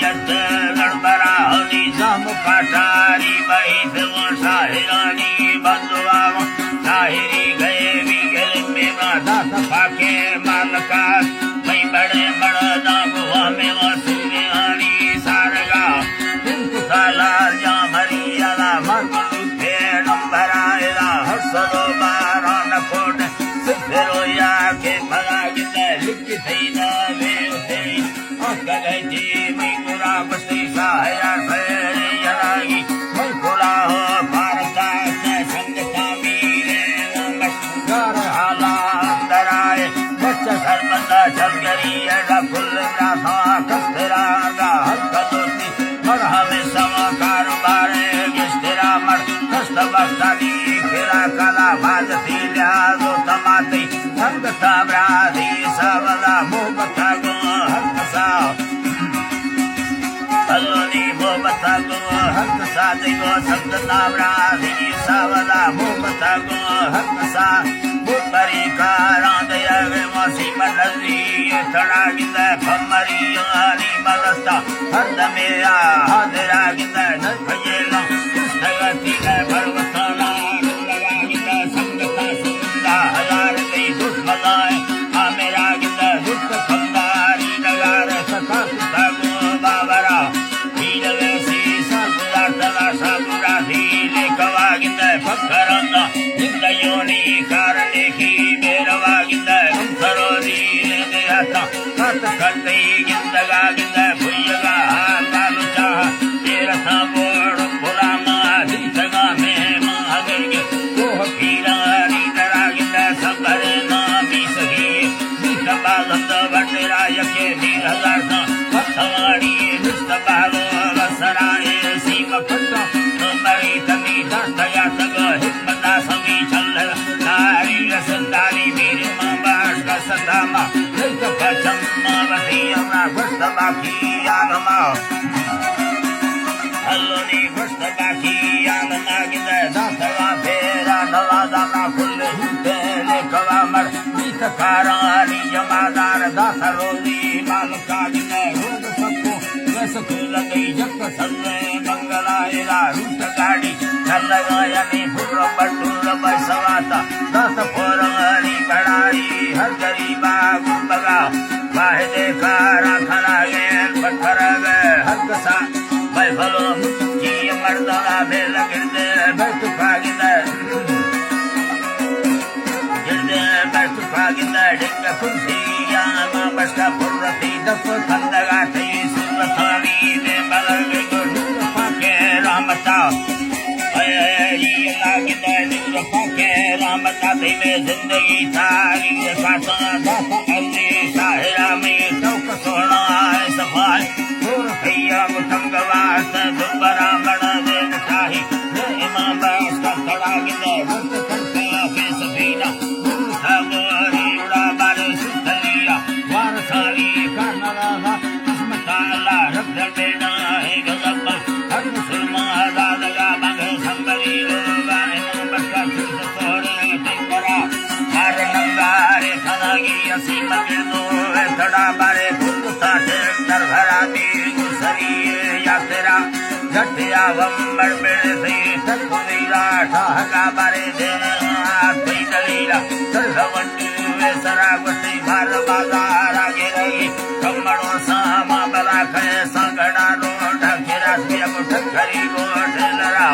गणपराहनी जामुकाटारी बैठ साहिरानी बंधुआ साहिरी गए विगल में दास पाके मालका मैं बड़े बड़ा दाबुआ में वसीआनी सारगा साला जा मरियाला मगुते नंबरायला हसलो बारान कोट सिद्धरो या के भगा के लिख थईना वे थे अगले जी मैं गुरा बस्ती साया फेरे यलागी मैं गुरा हो भारता से संगता मीरे नमस्कार हाला अंदराए बच्चा सरबंदा चलगरी एड़ा फुल राधा कस्तरा गा हक दोस्ती मरहा में समा कारोबारे गिस्तेरा मर कष्ट बस्तानी खिला कला भाजती लिहाजो तमाती संगता ब्राधी सावला मोहबता गो हक सा अल्लोनी मोहबता गो हक सा देगो संगता ब्राधी सावला मोहबता गो हक सा बुतरी कारां दया वे वासी मनली थड़ा गिंद फमरी यानी मलस्ता हद में आ हादरा गिंद न भजेला कृष्णगति के पर्वतला लगा गिंद संगता सुंदा हजार कई दुष्मलाए आ मेरा गिंद दुष्ट खंदारी नगार सखा सुता गो बाबरा हील वैसी साबुरा तला साबुरा धीले कवा गिंद फकरंदा गिंद योनी कारणे की बेरवा गिंद अंतरोरी देहता कत कतई गिंदगा गिंद भुयगा कालुचा तेरा था बोड़ बुलामा दिसगा में महागरगे कोह पीरारी दरा गिंद सबरे नामी सही दिसबा गंद बटेरा यके 2000 था पथवाड़ी निस्तबालो रसराए सीम खंडा नंबरी तमी दस्तया तग हिम्मता समी चल नारी रसंदारी मेरे मां बास का सदामा नहीं तो पचम मावती अमरा गुस्त बाकी आगमा अल्लोनी गुस्त बाकी आगमा गिंद दासवा फेरा नवा दाना फुल हिंते लेखवा मर नीत कारानी जमादार दासरोली मालका गिंद रोग सबको वैसकुल गई जग सल्ले मंगलायला रूट गाड़ी चलगायनी फुर बटूर बैसवाता दस फोरंगरी बड़ाई हर गरीबा गुंबगा वाहे देखा राखला गेल पत्थर गए हक सा भाई भलो की मर्दला बेल गिरदे बैठ भागिंदे गिरदे बैठ भागिंदे डिंग फुंसी या मां बस्ता फुरती दफ खंदगा थी सुरथानी दे बलग गुड पाके रहमता रामता में जिंदगी थारी सासा दस अल्ली साहिरा में चौक सोना है सफाई दूर भैया मुठंगवास दुबरा बड़ा दे मुठाही इमाम बास का थड़ा गिंदे मुक्त करते पे सफीना था गोरी उड़ा बारे सुथलिया वार सारी कानला किस्मत अल्लाह रब देना है गजब हर मुसलमान आजादगा मंग संबरी लोगाने बक्का सुत तोड़े तिंगरा हर नंगारे खनागी असीम गिरदो थड़ा बारे कुत्ता दर भरा दी गुसरी या तेरा झटिया वंबर बेड़े से तकुदीरा ठाहगा बारे दे आती दलीला सरवंडी वे सरा गुटी भार बाजार आगे रही कमड़ो सामा बला खे संगड़ा रोड घेरा से मुठकरी गोट लरा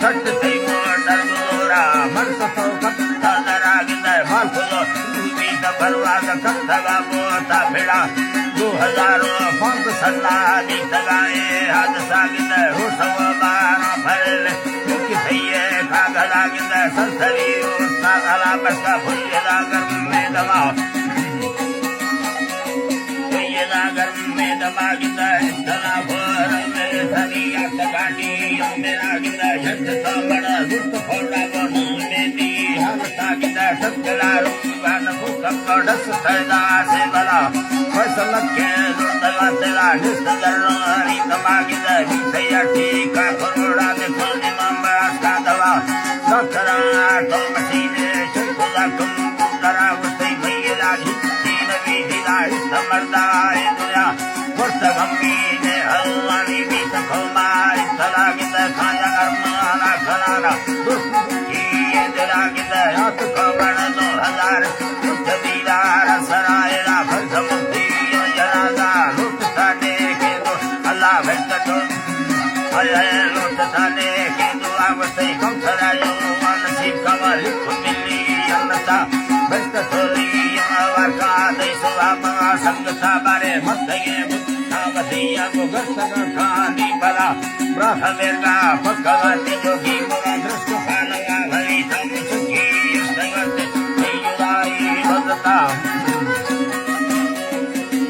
सट थई मोटर गोरा मन सतो कत्ता दरा गिंदे मालफुलो दूधी द बरवाद कत्तगा मोता फेड़ा 2000 पंख सल्ला दी तगाए हादसा गिंदे हो सव बारा फरल की थईए कागला गिंदे संसरी उस्ता अला बस्ता भुयला गर्म में दवा गर्म में दबा गिंदा दला भर में धनिया तगानी मेरा गिंदा झट तो बड़ा दुख फोड़ा बनो में दी हरता गिंदा सकला रुगान भूख कड़स सदा से बला फसल के दुर्दला तेरा निस्तगरानी दबा गिंदा भीतया ठीका करोड़ा में खोने मांबास का दवा सखरा तो मसीने चुला कंप्यूटरा उसे भैया हिंदी नवी हिला इस्तमरदा दुनिया वर्ष गंगी ने हल आवते कंठरायो मनसी कमल कुमिली अन्नता भक्त थोली वारका देशवामा संगता बारे मस्तये बुद्धावधिया मुगस्तग खानी बला ब्रह्मेर्गा भगवती योगी मुरा दृष्टु कालया भई तम सुखी स्तगते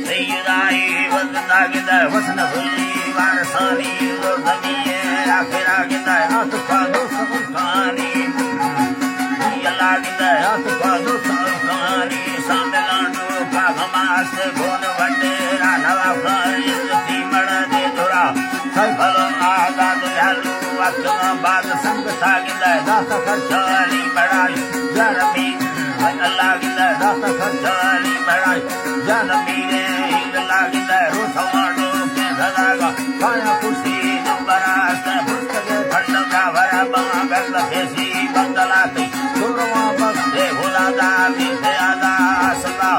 तेयुदाई वदता गिदा वसन भूली वारसानी रोदनिये आखिरा गिदा हाथ पादो सबकानी यला गिदा हाथ पादो सबकानी सामलांडो का घमास गोन वटे रानवा फर इज्जती मड़ दे धुरा सफल आगाद झालू अतना बाद संग सागिदा दास खर्चाली बड़ाई जनमी अल्लाह गिदा दास खर्चाली बड़ाई जनमी रे लागिदा रोसवाडो के धरागा काया कुसी नंबरास पुस्तके खंडा भरा बागल फेसी बंदलाती सुरवा बसे हुलादा विते आदा सदा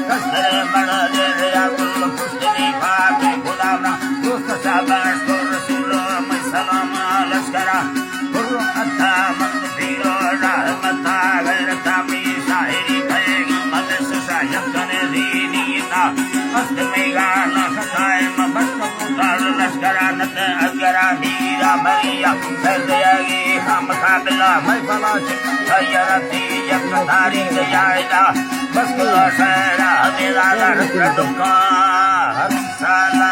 कसरे बड़ दे या कुल पुस्तनी भागे खुदावना दोस्त शाबाश तो रसूल मैं सलाम लश्करा गुरु अथा मंद पीरो रहमता गैरता मी शायरी भएगी मदस सायक ने दीनीता अस्तमेगा नखताए मबस्त मुतार लश्करा नत अगरा हीरा मरिया सदयागी हम खाबला मैं फला सयरती यक धारी गयाइदा बस सरा मेरा दुखा हर साला